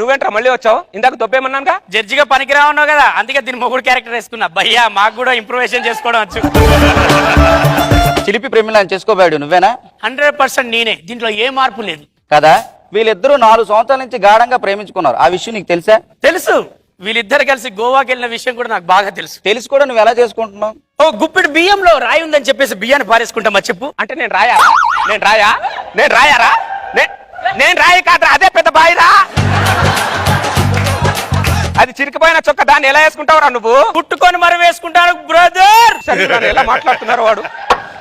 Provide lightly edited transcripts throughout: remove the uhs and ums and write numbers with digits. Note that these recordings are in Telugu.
నువ్వేంట్రా మళ్ళీ వచ్చావు? ఇందాక దొబ్బేమన్నానుగా. జడ్జిగా పనికిరా ఉన్నావు కదా, అందుకే దీని మొగుడు క్యారెక్టర్ వేసుకున్నా. భయ్యా మాకు కూడా ఇంప్రూవేషన్ చేసుకోవడం వచ్చు. చిలిపి ప్రేమిలా చేసుకోబాడు నువ్వేనా? 100% నేనే, దీంట్లో ఏ మార్పు లేదు కదా. వీళ్ళిద్దరూ 4 సంవత్సరాల నుంచి గాఢంగా ప్రేమించుకున్నారు. ఆ విషయం నీకు తెలుసా? తెలుసు. వీళ్ళిద్దరు కలిసి గోవాకి వెళ్ళిన విషయం కూడా నాకు బాగా తెలుసు. తెలిసి కూడా నువ్వు ఎలా చేసుకుంటున్నావు? ఓ గుప్పిడి బియ్యంలో రాయి ఉందని చెప్పేసి బియ్యాన్ని పారేసుకుంటామా చెప్పు? అంటే నేను రాయారా? నేను రాయి కాదురా, అదే పెద్ద బాయిరా. అది చిరికిపోయిన చొక్క, దాన్ని ఎలా వేసుకుంటావురా నువ్వు? పుట్టుకొని మరి వేసుకుంటాను బ్రదర్. ఎలా మాట్లాడుతున్నారు వాడు?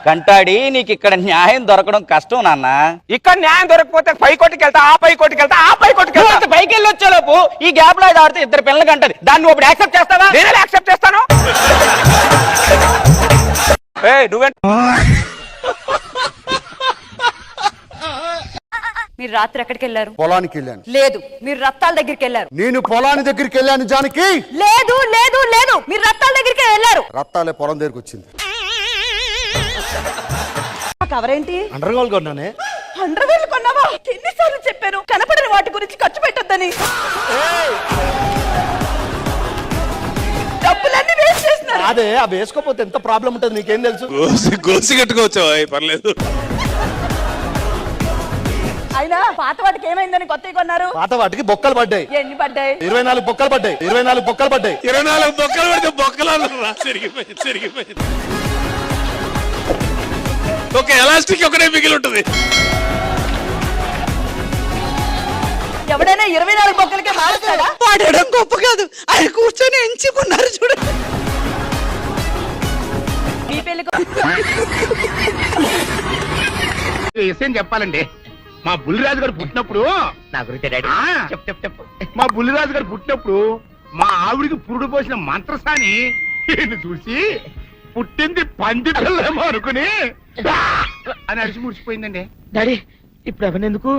కంటాడి, నీకు ఇక్కడ న్యాయం దొరకడం కష్టం నాన్న. ఇక్కడ న్యాయం దొరకపోతే పై కోటికి వెళ్తా, ఆ పై కోటికి వెళ్తా, ఆ పై కోటికి వెళ్తా. పైకి వెళ్ళి వచ్చేలోపు ఈ గ్యాప్ లో ఆడితే 2 పిల్లలు కంటది. దాన్ని నువ్వు యాక్సెప్ట్ చేస్తావా? నేనే యాక్సెప్ట్ చేస్తాను. నువ్వేంటి? మీరు రాత్రి ఎక్కడికి వెళ్ళారు? పొలానికి వెళ్ళాను. లేదు, మీరు రత్తాల దగ్గరికి వెళ్ళారు. నేను పొలాని దగ్గరికి వెళ్ళాను జానకి. లేదు లేదు లేదు, మీరు రత్తాల దగ్గరికి వెళ్ళారు. రత్తాలే పొలం దగ్గరికి వచ్చింది. కవరేంటి? అండర్గ్రౌండ్ కొన్నానే. అండర్వేర్ కొన్నావా? ఎన్నిసార్లు చెప్పాను కనపడని వాటి గురించి ఖర్చు పెట్టొద్దని. డబ్బులన్నీ వేస్ట్ చేస్తున్నారు. అదే అవి వేసుకోపోతే ఎంత ప్రాబ్లం ఉంటుంది నీకేం తెలుసు? గోసి కట్టుకోవచ్చు, పర్లేదు. అయినా పాత వాటికి ఏమైందని కొత్తవి కొన్నారు? పాత వాటికి బొక్కలు పడ్డాయి. ఎన్ని పడ్డాయి? 24 బొక్కలు పడ్డాయి. 24 బొక్కలు పడ్డాయి. 24 బొక్కలు పడితే బొక్కలు సరిగిపోయింది. ఓకే, ఎలాస్టిక్ ఒకటే మిగిలి ఉంటుంది. ఎవడైనా 24 బొక్కలకే మారుస్తాడా? పాడడం గొప్ప కాదు, ఆయన కూర్చొని ఎంచుకున్నారు చూడు. మీ పెళ్లి విషయం చెప్పాలండి. మా బుల్లిరాజు గారు పుట్టినప్పుడు నా గురించి చెప్పు మా బుల్లిరాజు గారు పుట్టినప్పుడు మా ఆవిడికి పురుడు పోసిన మంత్రసాని చూసి పుట్టింది పంది పిల్లేమో అనుకుని అని అడిచి ముడిచిపోయిందండి. డాడీ ఇప్పుడు ఎవరెందుకు?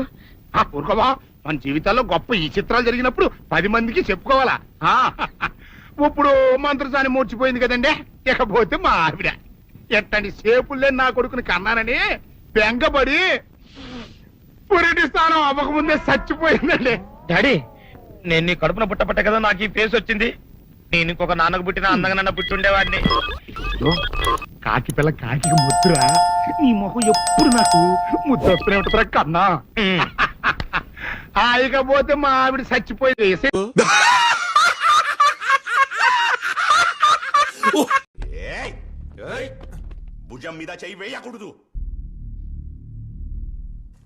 ఊరుకోవా, మన జీవితాల్లో గొప్ప ఈ చిత్రాలు జరిగినప్పుడు 10 మందికి చెప్పుకోవాలా. ఇప్పుడు మంత్రసాని మూర్చిపోయింది కదండి. ఇకపోతే మా ఆవిడ ఎట్టండి సేపుల్లే నా కొడుకుని కన్నానని బెంగపడి పురిటి స్థానం అవ్వకముందే చచ్చిపోయిందండి. డాడీ, నేను నీ కడుపున పుట్టపట్ట కదా నాకు ఈ ఫేస్ వచ్చింది. నేను ఇంకొక నాన్నకు పుట్టిన అందంగా నన్ను పుట్టి ఉండేవాడిని. కాకి పిల్ల కాకి ముద్దురా, నీ మొహం ఎప్పుడు నాకు ముద్దు వస్తూనే ఉంటుందిరా కన్నా. ఇకపోతే మా ఆవిడ చచ్చిపోయింది. భుజం మీద చెయ్యి వేయకూడదు,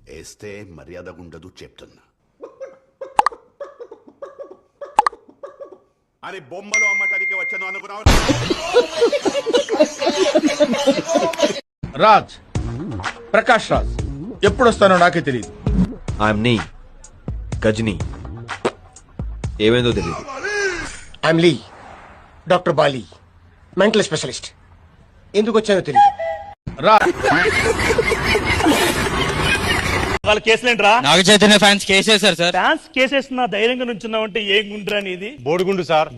వేస్తే మర్యాదగా ఉండదు చెప్తున్నా. అరే బొమ్మలు అమ్మటానికి వచ్చాను అనుకున్నావు. రాజ్, ప్రకాష్ రాజ్ ఎప్పుడు వస్తానో నాకే తెలియదు. ఐఎమ్ నీ గజనీ, ఏమైందో తెలియదు. I'm Lee, doctor Bali, mental specialist. ఎందుకు వచ్చానో తెలియదు. వాళ్ళ కేసులేంట్రా? నాగ చైతన్య ఫ్యాన్స్ కేసేశారు సార్. ఫ్యాన్స్ కేసేస్తున్నా ధైర్యంగా నుంచున్నావంటే ఏం గుండ్రా నీది? బోడిగుండు సార్.